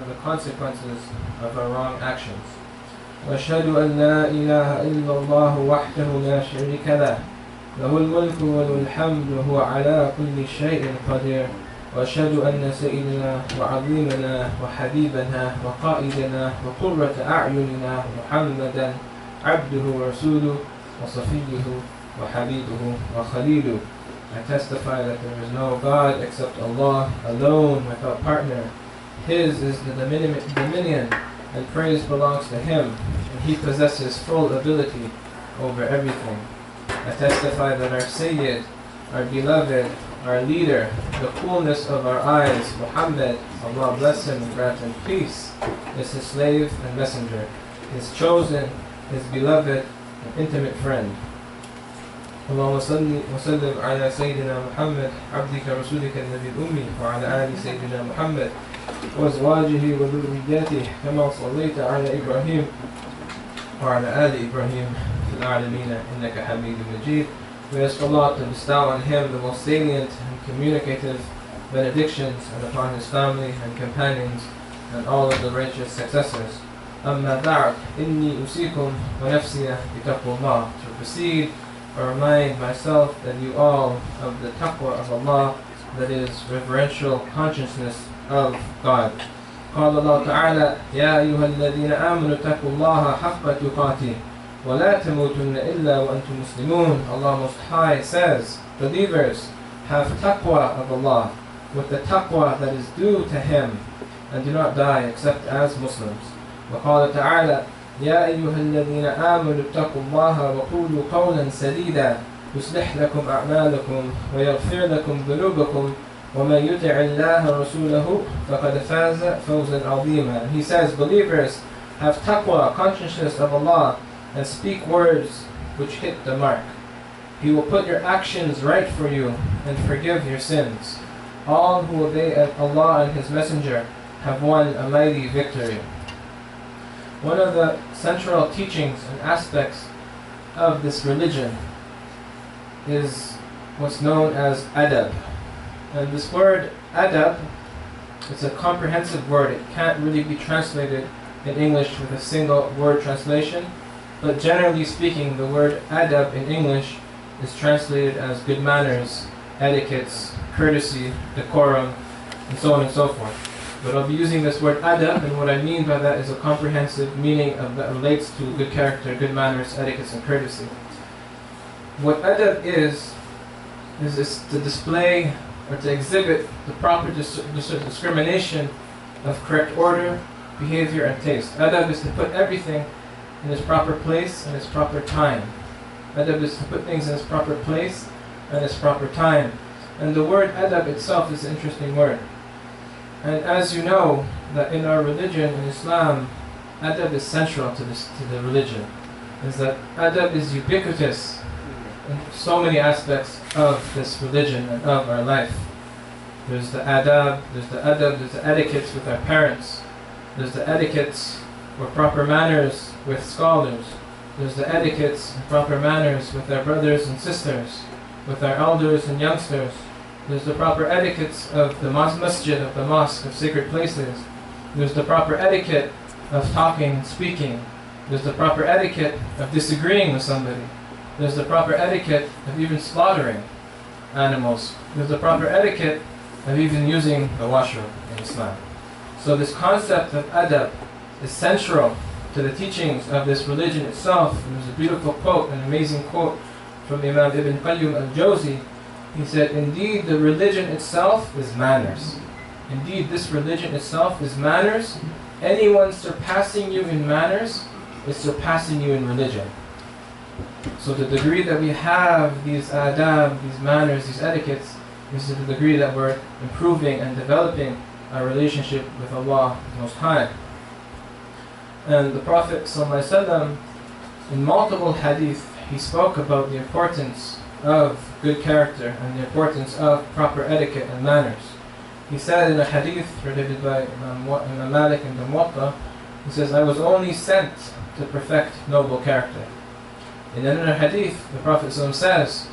and the consequences of our wrong actions. وأشهد أن لا إله إلا الله وحده لا شريك له له الملك وله الحمد وهو على كل شيء قدير وأشهد أن سيدنا وعظيمنا وحبيبنا وقائدنا وقرة أعيننا محمدا عبده ورسوله وصفيه وحبيبه وخليله. I testify that there is no God except Allah, alone, without partner. His is the dominion, and praise belongs to Him, and He possesses full ability over everything. I testify that our Sayyid, our beloved, our leader, the coolness of our eyes, Muhammad, Allah bless him and grant him peace, is His slave and messenger, His chosen, His beloved and intimate friend. اللهم صل وسلم على سيدنا محمد عبدك رسولك النبي الأمي وعلى آل سيدنا محمد وأزواجه وذريته كما صليت على إبراهيم وعلى آل إبراهيم في العالمين إنك حميد مجيد. We ask Allah to bestow on him the most salient and communicative benedictions, and upon his family and companions and all of the righteous successors. أما بعد إني أوصيكم ونفسي بتقوى الله. To proceed, I remind myself and you all of the taqwa of Allah, that is reverential consciousness of God. قال الله تعالى يا أيها الذين آمنوا اتقوا الله حق تقاته ولا تموتن إلا وأنتم مسلمون. Allah Most High says, believers, have taqwa of Allah with the taqwa that is due to Him, and do not die except as Muslims. وقال تعالى يا أيها الذين آمنوا اتقوا الله وقولوا قولا سديدا يصلح لكم أعمالكم ويغفر لكم ذنوبكم ومن يطع الله ورسوله فقد فاز فوزا عظيما. He says, believers, have taqwa, consciousness of Allah, and speak words which hit the mark. He will put your actions right for you and forgive your sins. All who obey Allah and His Messenger have won a mighty victory. One of the central teachings and aspects of this religion is what's known as adab. And this word adab, it's a comprehensive word. It can't really be translated in English with a single word translation. But generally speaking, the word adab in English is translated as good manners, etiquettes, courtesy, decorum, and so on and so forth. But I'll be using this word adab, and what I mean by that is a comprehensive meaning that relates to good character, good manners, etiquettes, and courtesy. What adab is to display or to exhibit the proper discrimination of correct order, behavior, and taste. Adab is to put everything in its proper place and its proper time. Adab is to put things in its proper place and its proper time. And the word adab itself is an interesting word. And as you know, that in our religion, in Islam, adab is central to the religion. Is that adab is ubiquitous in so many aspects of this religion and of our life. There's the adab, there's the etiquettes with our parents. There's the etiquettes or proper manners with scholars. There's the etiquettes and proper manners with our brothers and sisters, with our elders and youngsters. There's the proper etiquettes of the masjid, of the mosque, of sacred places. There's the proper etiquette of talking and speaking. There's the proper etiquette of disagreeing with somebody. There's the proper etiquette of even slaughtering animals. There's the proper etiquette of even using the washroom in Islam. So this concept of adab is central to the teachings of this religion itself. And there's a beautiful quote, an amazing quote from Imam Ibn Qayyim al-Jawzi. He said, indeed the religion itself is manners. Indeed this religion itself is manners. Anyone surpassing you in manners is surpassing you in religion. So the degree that we have these adab, these manners, these etiquettes, is to the degree that we're improving and developing our relationship with Allah Most High. And the Prophet ﷺ, in multiple hadith, he spoke about the importance of good character and the importance of proper etiquette and manners. He said in a hadith related by Imam Malik in the Muwatta, he says, I was only sent to perfect noble character. In another hadith, the Prophet ﷺ says,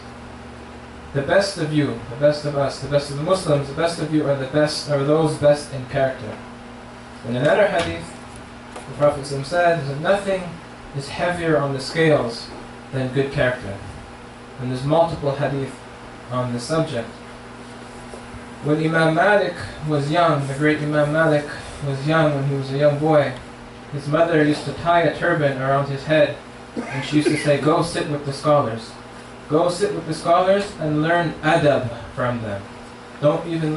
the best of you, the best of us, the best of the Muslims, the best of you are those best in character. In another hadith, the Prophet said that nothing is heavier on the scales than good character. And there's multiple hadith on this subject. When Imam Malik was young, the great Imam Malik was young when he was a young boy, his mother used to tie a turban around his head, and she used to say, "Go sit with the scholars. Go sit with the scholars and learn adab from them. Don't even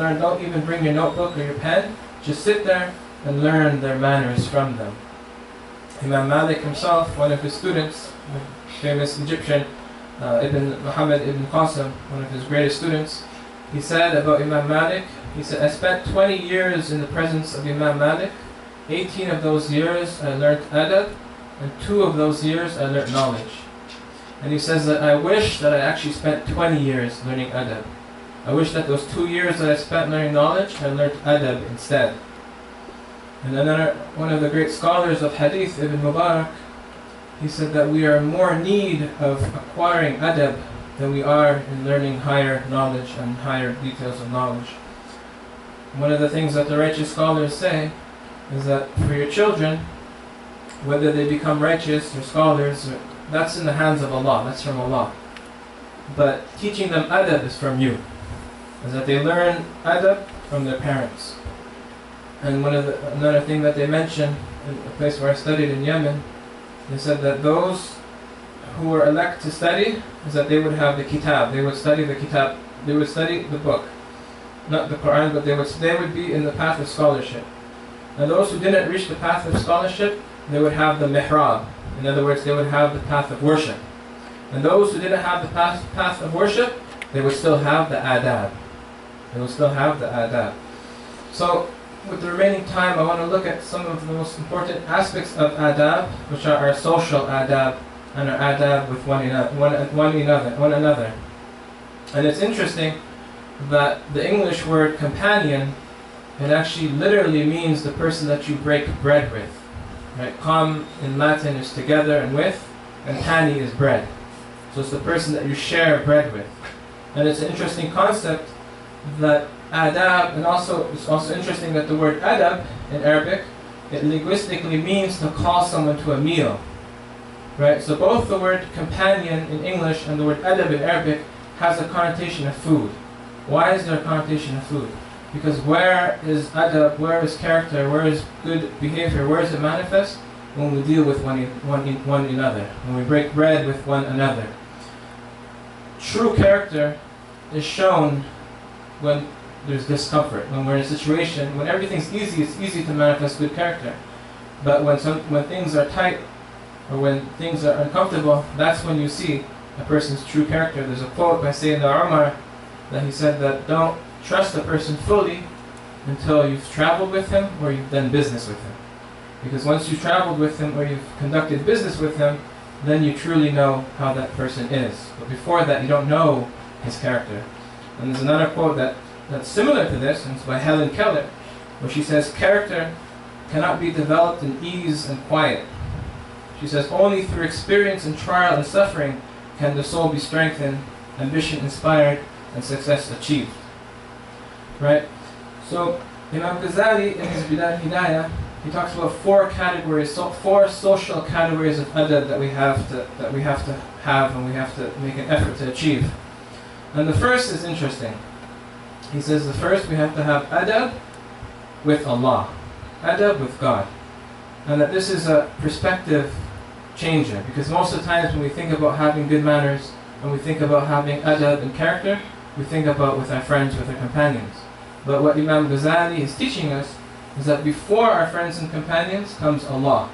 bring your notebook or your pen, just sit there and learn their manners from them." Imam Malik himself, one of his students, the famous Egyptian Ibn Muhammad ibn Qasim, one of his greatest students, he said about Imam Malik, he said, "I spent 20 years in the presence of Imam Malik. 18 of those years I learned adab, and 2 of those years I learned knowledge." And he says that I wish that I actually spent 20 years learning adab. I wish that those 2 years that I spent learning knowledge, I learned adab instead. And another, one of the great scholars of hadith, Ibn Mubarak, he said that we are more in need of acquiring adab than we are in learning higher knowledge and higher details of knowledge. One of the things that the righteous scholars say is that for your children, whether they become righteous or scholars, that's in the hands of Allah, that's from Allah. But teaching them adab is from you, is that they learn adab from their parents. And another thing that they mention in a place where I studied in Yemen, they said that those who were elect to study is that they would have the kitab, they would study the kitab, they would study the book, not the Quran, but they would be in the path of scholarship. And those who didn't reach the path of scholarship, they would have the mihrab. In other words, they would have the path of worship. And those who didn't have the path of worship, they would still have the adab. They would still have the adab. So, with the remaining time, I want to look at some of the most important aspects of adab, which are our social adab and our adab with one another. And it's interesting that the English word companion, it actually literally means the person that you break bread with. Right? Com in Latin is together and with, and pani is bread. So it's the person that you share bread with. And it's an interesting concept that adab, and it's also interesting that the word adab in Arabic, it linguistically means to call someone to a meal. Right? So both the word companion in English and the word adab in Arabic has a connotation of food. Why is there a connotation of food? Because where is adab, where is character, where is good behavior, where is it manifest? When we deal with one another, when we break bread with one another. True character is shown when there's discomfort, when we're in a situation, when everything's easy, it's easy to manifest good character. But when things are tight, or when things are uncomfortable, that's when you see a person's true character. There's a quote by Sayyidina Umar that he said that don't trust a person fully until you've traveled with him or you've done business with him. Because once you've traveled with him or you've conducted business with him, then you truly know how that person is. But before that, you don't know his character. And there's another quote that's similar to this, and it's by Helen Keller, where she says, "Character cannot be developed in ease and quiet." She says, "Only through experience and trial and suffering can the soul be strengthened, ambition inspired, and success achieved." Right? So Imam Ghazali in his Bidayah Hidayah, he talks about 4 categories, so 4 social categories of adab that we have to have and we have to make an effort to achieve. And the first is interesting. He says the first we have to have adab with Allah, adab with God, and that this is a perspective changer, because most of the times when we think about having good manners, when we think about having adab and character, we think about with our friends, with our companions. But what Imam Ghazali is teaching us is that before our friends and companions comes Allah,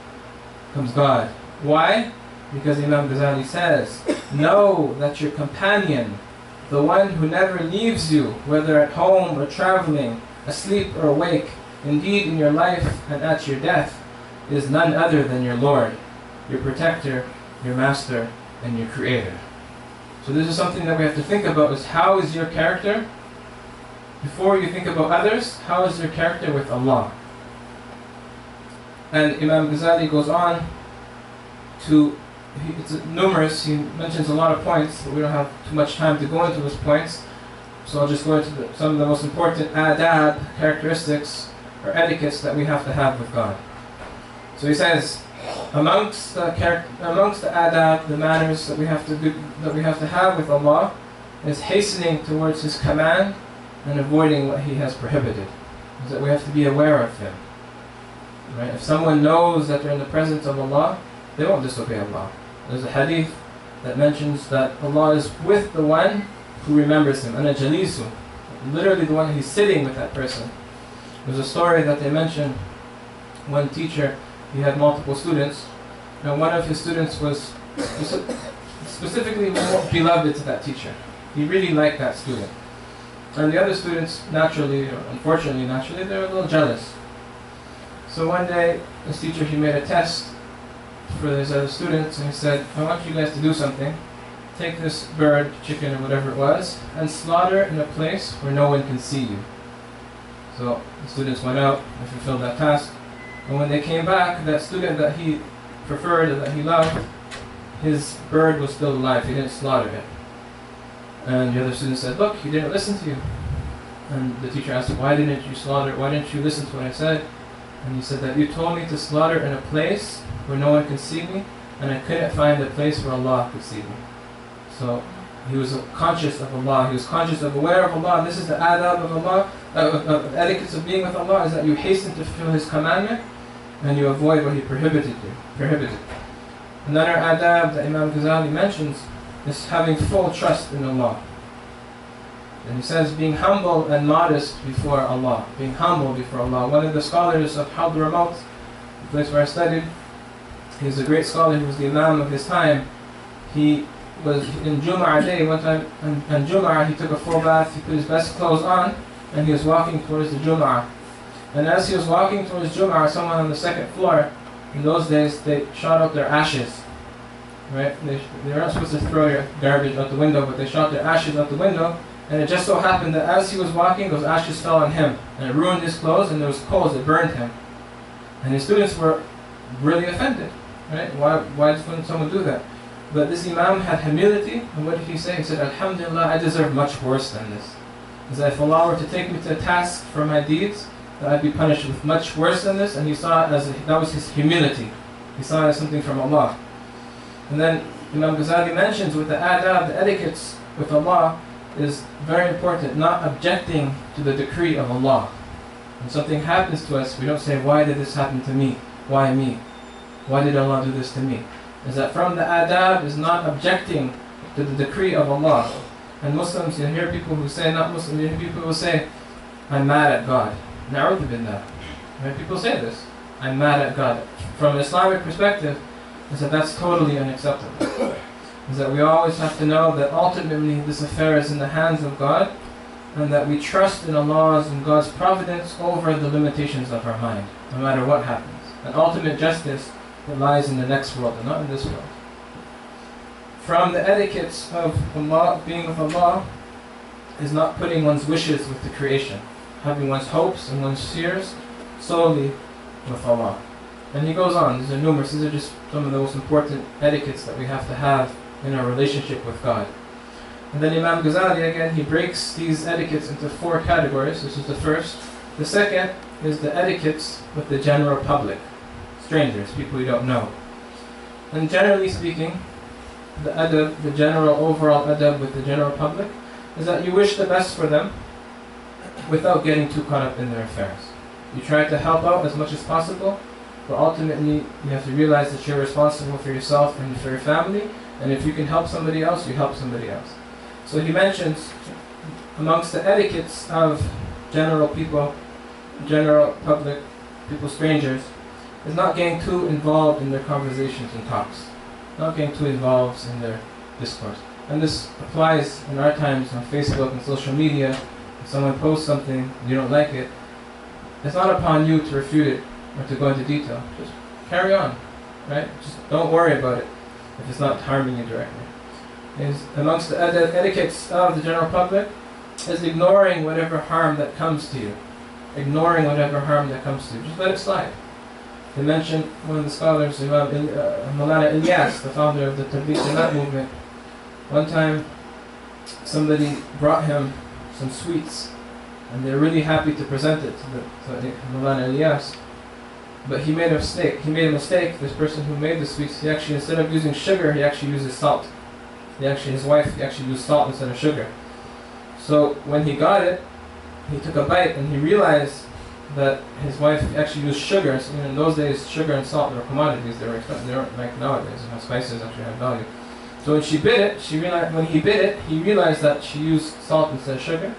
comes God. Why? Because Imam Ghazali says, know that your companion, the one who never leaves you, whether at home or traveling, asleep or awake, indeed in your life and at your death, is none other than your Lord, your protector, your master, and your creator. So this is something that we have to think about, is how is your character? Before you think about others, how is your character with Allah? And Imam Ghazali goes on to, it's numerous, he mentions a lot of points, but we don't have too much time to go into those points. So I'll just go into some of the most important adab characteristics or etiquettes that we have to have with God. So he says, amongst the adab, the manners that we have to do, that we have to have with Allah, is hastening towards His command and avoiding what He has prohibited. Is that we have to be aware of Him. Right? If someone knows that they're in the presence of Allah, they won't disobey Allah. There's a hadith that mentions that Allah is with the one who remembers Him, ana jalisu, literally the one who's sitting with that person. There's a story that they mention. One teacher, he had multiple students, and one of his students was specifically beloved to that teacher. He really liked that student. And the other students, naturally, or unfortunately naturally, they were a little jealous. So one day, this teacher, he made a test for his other students, and he said, I want you guys to do something. Take this bird, chicken, or whatever it was, and slaughter in a place where no one can see you. So the students went out and fulfilled that task. And when they came back, that student that he preferred and that he loved, his bird was still alive. He didn't slaughter it. And the other student said, look, he didn't listen to you. And the teacher asked him, why didn't you slaughter? Why didn't you listen to what I said? And he said that you told me to slaughter in a place where no one could see me, and I couldn't find a place where Allah could see me. So he was conscious of Allah. He was conscious of, aware of Allah. And this is the adab of Allah, etiquettes of being with Allah, is that you hasten to fulfill His commandment and you avoid what He prohibited. Another adab that Imam Ghazali mentions is having full trust in Allah. And he says, being humble and modest before Allah. Being humble before Allah. One of the scholars of Hadramaut, the place where I studied, he was a great scholar. He was the Imam of his time. He was in Jumu'ah day one time, and Jumu'ah he took a full bath, he put his best clothes on, and he was walking towards the Jumu'ah. And as he was walking towards Jumu'ah, someone on the second floor, in those days they shot out their ashes. Right? They weren't supposed to throw your garbage out the window, but they shot their ashes out the window. And it just so happened that as he was walking, those ashes fell on him, and it ruined his clothes, and there was coals that burned him. And his students were really offended. Right? Why wouldn't someone do that? But this Imam had humility, and what did he say? He said, Alhamdulillah, I deserve much worse than this. Is that if Allah were to take me to task for my deeds, that I'd be punished with much worse than this, and he saw it as that was his humility. He saw it as something from Allah. And then Imam Ghazali mentions with the adab, the etiquettes with Allah, is very important, not objecting to the decree of Allah. When something happens to us, we don't say, why did this happen to me? Why me? Why did Allah do this to me? Is that from the adab is not objecting to the decree of Allah. And Muslims, you hear people who say, not Muslims, you hear people who say, I'm mad at God. Na'udhu billah. Right? People say this. I'm mad at God. From an Islamic perspective, is that that's totally unacceptable. Is that we always have to know that ultimately this affair is in the hands of God, and that we trust in Allah's and God's providence over the limitations of our mind, no matter what happens. And ultimate justice, it lies in the next world and not in this world. From the etiquettes of Allah, being with Allah, is not putting one's wishes with the creation, having one's hopes and one's fears solely with Allah. And he goes on, these are numerous, these are just some of the most important etiquettes that we have to have in our relationship with God. And then Imam Ghazali, again, he breaks these etiquettes into 4 categories. This is the first. The second is the etiquettes with the general public, strangers, people you don't know. And generally speaking, the adab, the general overall adab with the general public, is that you wish the best for them without getting too caught up in their affairs. You try to help out as much as possible, but ultimately you have to realize that you're responsible for yourself and for your family, and if you can help somebody else, you help somebody else. So he mentions amongst the etiquettes of general people, general public, people, strangers, is not getting too involved in their conversations and talks, not getting too involved in their discourse. And this applies in our times on Facebook and social media. If someone posts something, you don't like it, it's not upon you to refute it or to go into detail. Just carry on, right? Just don't worry about it if it's not harming you directly. Is amongst the etiquettes of the general public is ignoring whatever harm that comes to you. Ignoring whatever harm that comes to you. Just let it slide. They mentioned one of the scholars, Maulana Ilyas, the founder of the Tabligh Jamaat movement. One time, somebody brought him some sweets, and they're really happy to present it to Mawlana Ilyas. But he made a mistake. This person who made the sweets, he actually, instead of using sugar, he actually uses salt. His wife actually used salt instead of sugar. So when he got it, he took a bite and he realized that his wife actually used sugar. So, in those days, sugar and salt were commodities. They weren't like nowadays. Spices actually have value. So when he bit it, he realized that she used salt instead of sugar.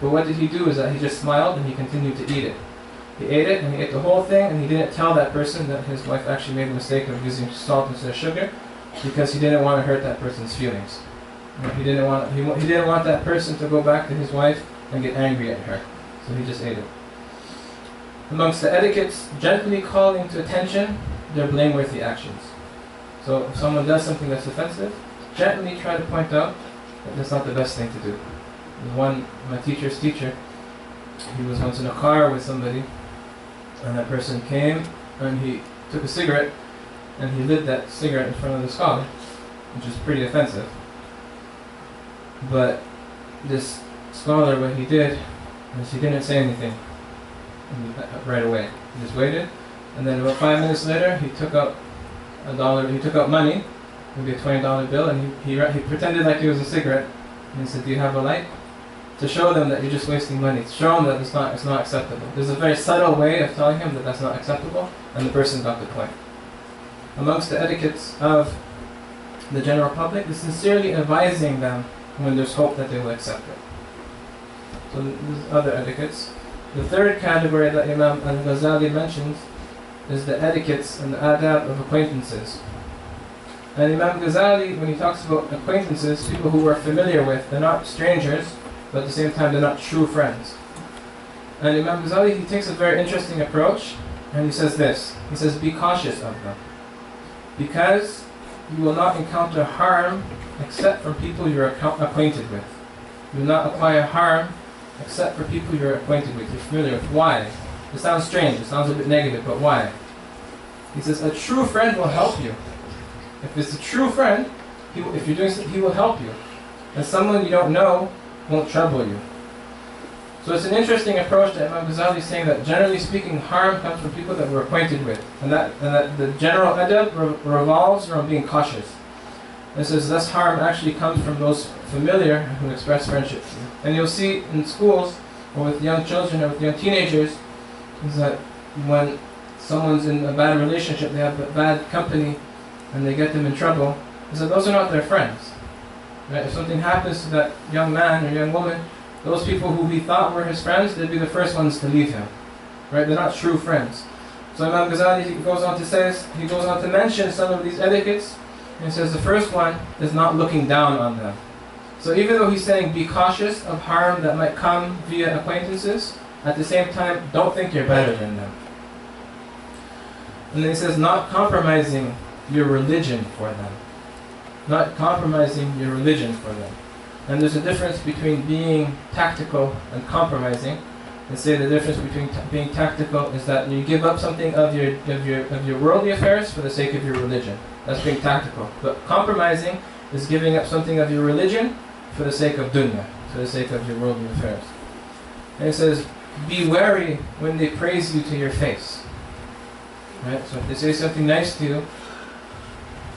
But what did he do is that he just smiled and he continued to eat it. He ate it and he ate the whole thing, and he didn't tell that person that his wife actually made the mistake of using salt instead of sugar, because he didn't want to hurt that person's feelings. He didn't want that person to go back to his wife and get angry at her. So he just ate it. Amongst the etiquettes, gently calling to attention their blameworthy actions. So if someone does something that's offensive, gently try to point out that that's not the best thing to do. My teacher's teacher, he was once in a car with somebody, and that person came and he took a cigarette and he lit that cigarette in front of the scholar, which is pretty offensive. But this scholar, what he did was he didn't say anything right away. He just waited, and then about 5 minutes later, he took out $1. He took out money, maybe a $20 bill, and he pretended like it was a cigarette. And he said, "Do you have a light?" To show them that you're just wasting money. To show them that it's not acceptable. There's a very subtle way of telling him that that's not acceptable, and the person got the point. Amongst the etiquettes of the general public is sincerely advising them when there's hope that they will accept it. So there's other etiquettes. The third category that Imam al-Ghazali mentions is the etiquettes and the adab of acquaintances. And Imam Ghazali, when he talks about acquaintances, people who we're familiar with, they're not strangers, but at the same time they're not true friends. And Imam Ghazali, he takes a very interesting approach, and he says this. He says, be cautious of them, because you will not encounter harm except from people you're acquainted with. You will not acquire harm except for people you're acquainted with, you're familiar with. Why? It sounds strange, it sounds a bit negative, but why? He says, a true friend will help you. If it's a true friend, if you're doing something, he will help you. And someone you don't know won't trouble you. So it's an interesting approach that Imam Ghazali is saying that generally speaking, harm comes from people that we're acquainted with. And that the general adab revolves around being cautious. And says this harm actually comes from those familiar who express friendship to you. And you'll see in schools, or with young children, or with young teenagers, is that when someone's in a bad relationship, they have a bad company, and they get them in trouble, is that those are not their friends. Right? If something happens to that young man or young woman, those people who he thought were his friends, they'd be the first ones to leave him. Right? They're not true friends. So Imam Ghazali, he goes on to mention some of these etiquettes, and he says the first one is not looking down on them. So even though he's saying be cautious of harm that might come via acquaintances, at the same time, don't think you're better than them. And then he says not compromising your religion for them. Not compromising your religion for them. And there's a difference between being tactical and compromising. And say the difference between being tactical is that you give up something of your worldly affairs for the sake of your religion. That's being tactical. But compromising is giving up something of your religion for the sake of dunya, for the sake of your worldly affairs. And it says, be wary when they praise you to your face. Right? So if they say something nice to you,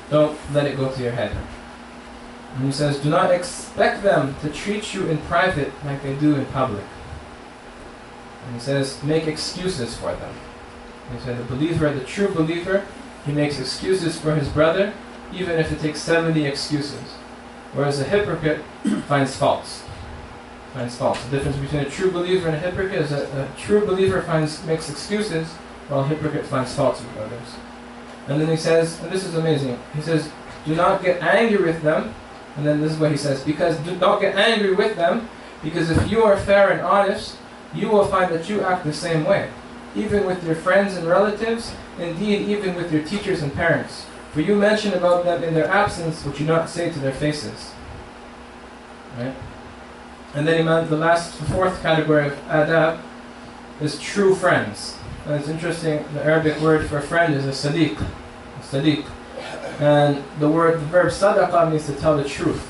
don't let it go to your head. And he says, do not expect them to treat you in private like they do in public. And he says, make excuses for them. He said, the true believer, he makes excuses for his brother, even if it takes 70 excuses. Whereas a hypocrite finds faults. The difference between a true believer and a hypocrite is that a true believer makes excuses, while a hypocrite finds faults with others. And then he says, and this is amazing, he says, do not get angry with them. And then this is what he says, don't get angry with them, because if you are fair and honest, you will find that you act the same way, even with your friends and relatives, indeed even with your teachers and parents. For you mention about them in their absence what you not say to their faces. Right? And then the fourth category of adab is true friends. And it's interesting, the Arabic word for friend is a sadiq. And the verb sadaqah means to tell the truth.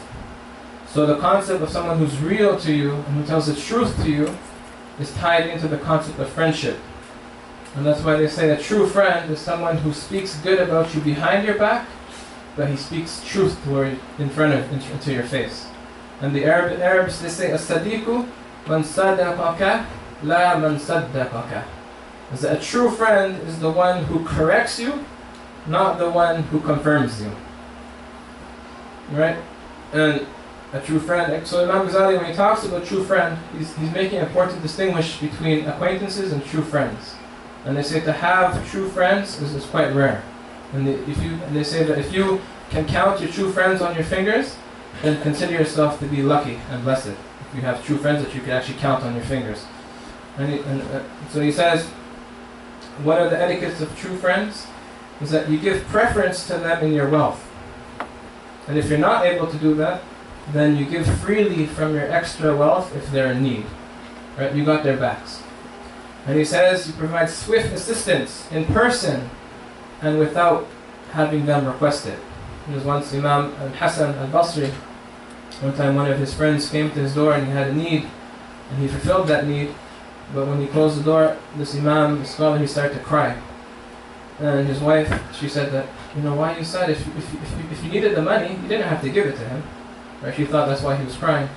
So the concept of someone who's real to you and who tells the truth to you is tied into the concept of friendship. And that's why they say a true friend is someone who speaks good about you behind your back, but he speaks truth toward in front of into your face. And the Arabs they say as-sadiqu man sadaqaka la man saddaqaka. Is that a true friend is the one who corrects you, not the one who confirms you. Right? And a true friend, so Imam Ghazali, when he talks about true friend, he's making an important distinction between acquaintances and true friends. And they say to have true friends is quite rare. And they say that if you can count your true friends on your fingers, then consider yourself to be lucky and blessed. If you have true friends that you can actually count on your fingers. So he says, one of the etiquettes of true friends is that you give preference to them in your wealth. And if you're not able to do that, then you give freely from your extra wealth if they're in need. Right? You got their backs. And he says you provide swift assistance in person and without having them request it. There was once Imam al-Hasan al-Basri, one time one of his friends came to his door and he had a need, and he fulfilled that need, but when he closed the door, this Imam, the scholar, he started to cry. And his wife, she said that, why you said if you needed the money, you didn't have to give it to him. Right? She thought that's why he was crying.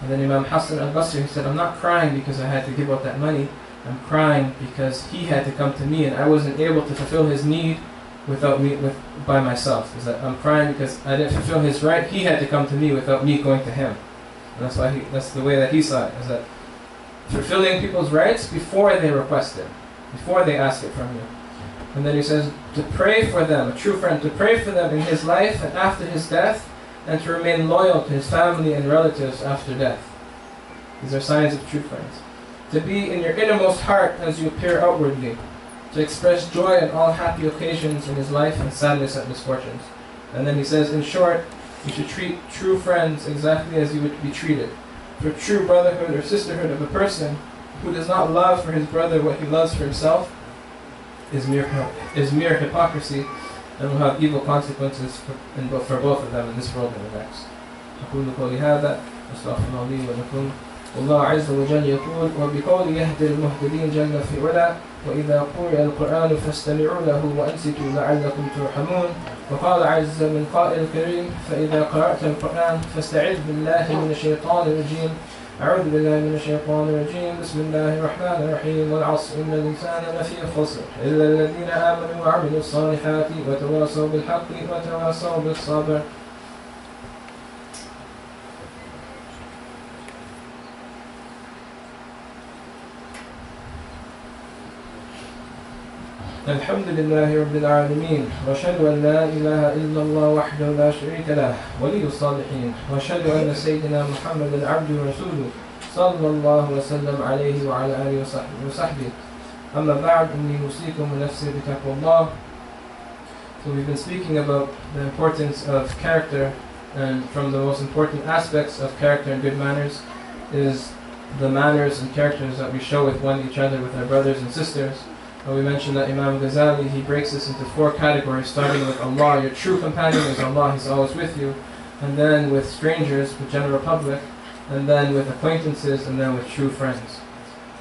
And then Imam Hasan al-Basri, he said, I'm not crying because I had to give out that money. I'm crying because he had to come to me and I wasn't able to fulfill his need by myself. Is that I'm crying because I didn't fulfill his right. He had to come to me without me going to him. And that's the way that he saw it. Is that fulfilling people's rights before they request it, before they ask it from you. And then he says to pray for them, a true friend, to pray for them in his life and after his death, and to remain loyal to his family and relatives after death. These are signs of true friends. To be in your innermost heart as you appear outwardly, to express joy on all happy occasions in his life and sadness at misfortunes. And then he says, in short, you should treat true friends exactly as you would be treated. For true brotherhood or sisterhood of a person who does not love for his brother what he loves for himself is mere hypocrisy and will have evil consequences for both of them in this world and the next. أقول قولي هذا أستغفر الله لي ولكم. والله عز وجل يقول وبقول يهدي المهتدين جل في علا وإذا قرئ القرآن فاستمعوا له وأنصتوا لعلكم ترحمون. وقال عز من قائل كريم فإذا قرأت القرآن فاستعذ بالله من الشيطان الرجيم. أعوذ بالله من الشيطان الرجيم. بسم الله الرحمن الرحيم. والعصر إن الإنسان لفي خسر إلا الذين آمنوا وعملوا الصالحات وتواصوا بالحق وتواصوا بالصبر. الحمد لله رب العالمين وأشهد أن لا إله إلا الله وحده لا شريك له ولي الصالحين وأشهد أن سيدنا محمد عبده ورسوله صلى الله وسلم عليه وعلى آله وصحبه. أما بعد إني أوصيكم ونفسي بتقوى الله. So we've been speaking about the importance of character, and from the most important aspects of character and good manners is the manners and characters that we show with each other, with our brothers and sisters. And we mentioned that Imam Ghazali, he breaks this into 4 categories, starting with Allah. Your true companion is Allah, He's always with you. And then with strangers, with general public. And then with acquaintances, and then with true friends.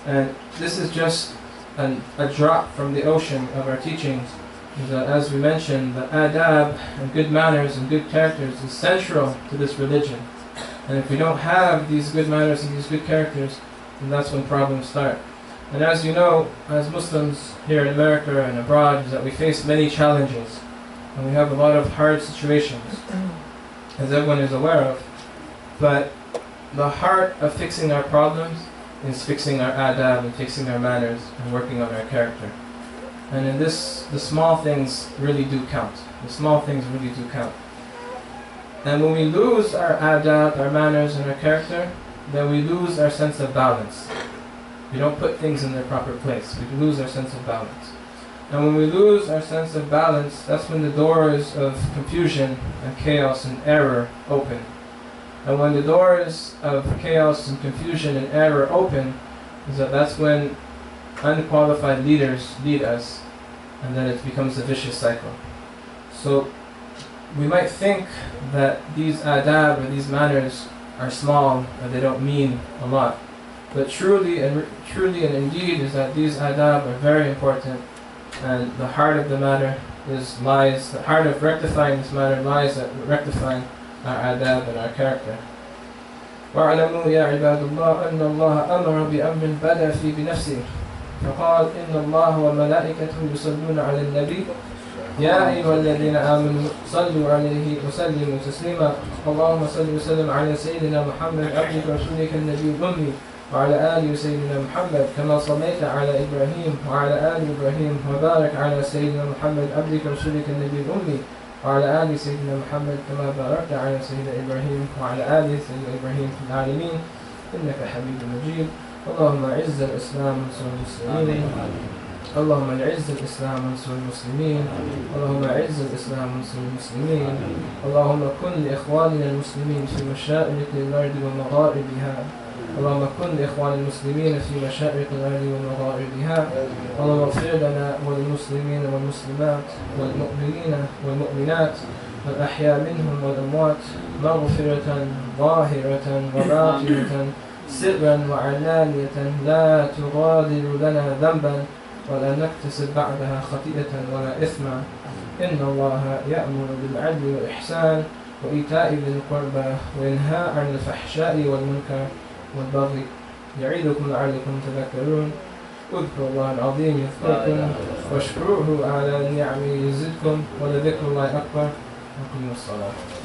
And this is just a drop from the ocean of our teachings. Is that, as we mentioned, the adab and good manners and good characters is central to this religion. And if we don't have these good manners and these good characters, then that's when problems start. And as you know, as Muslims here in America and abroad, is that we face many challenges. And we have a lot of hard situations, as everyone is aware of. But the heart of fixing our problems is fixing our adab and fixing our manners and working on our character. And in this, the small things really do count. The small things really do count. And when we lose our adab, our manners and our character, then we lose our sense of balance. We don't put things in their proper place. We lose our sense of balance. And when we lose our sense of balance, that's when the doors of confusion and chaos and error open. And when the doors of chaos and confusion and error open, that's when unqualified leaders lead us, and then it becomes a vicious cycle. So we might think that these adab or these manners are small or they don't mean a lot. But truly and indeed is that these adab are very important, and the heart of the matter the heart of rectifying this matter lies at rectifying our adab and our character. وَاعْلَمُوا يَا عِبَادُ اللَّهِ أَنَّ اللَّهَ أَمَرَ بِأَمْرٍ بَدَأَ فِيهِ بِنَفْسِهِ فقال إن الله وملائكته يصلون على النبي يا أيها الذين آمنوا صلوا عليه وسلموا تسليما اللهم صل وسلم على سيدنا محمد عبدك ورسولك النبي الأمي وعلى آل سيدنا محمد كما صليت على إبراهيم وعلى آل إبراهيم وبارك على سيدنا محمد عبدك ورسولك النبي الأمي وعلى آل سيدنا محمد كما باركت على سيدنا إبراهيم وعلى آل سيدنا إبراهيم في العالمين إنك حميد مجيد. اللهم أعز الإسلام وانصر المسلمين. اللهم أعز الإسلام وانصر المسلمين. اللهم أعز الإسلام وانصر المسلمين. اللهم كن لإخواننا المسلمين في مشارق الأرض ومغاربها. اللهم كن لإخوان المسلمين في مشارق الأرض ومغاربها. اللهم اغفر لنا وللمسلمين والمسلمات والمؤمنين والمؤمنات الأحياء منهم والأموات مغفرة ظاهرة وباطنة سرا وعلانية لا تغادر لنا ذنبا ولا نكتسب بعدها خطيئة ولا إثما. إن الله يأمر بالعدل والإحسان وإيتاء ذي القربى وينهى عن الفحشاء والمنكر والبغي يعظكم لعلكم تذكرون. اذكروا الله العظيم يذكركم واشكروه على نعمه يزدكم ولذكر الله أكبر. وقيموا الصلاة.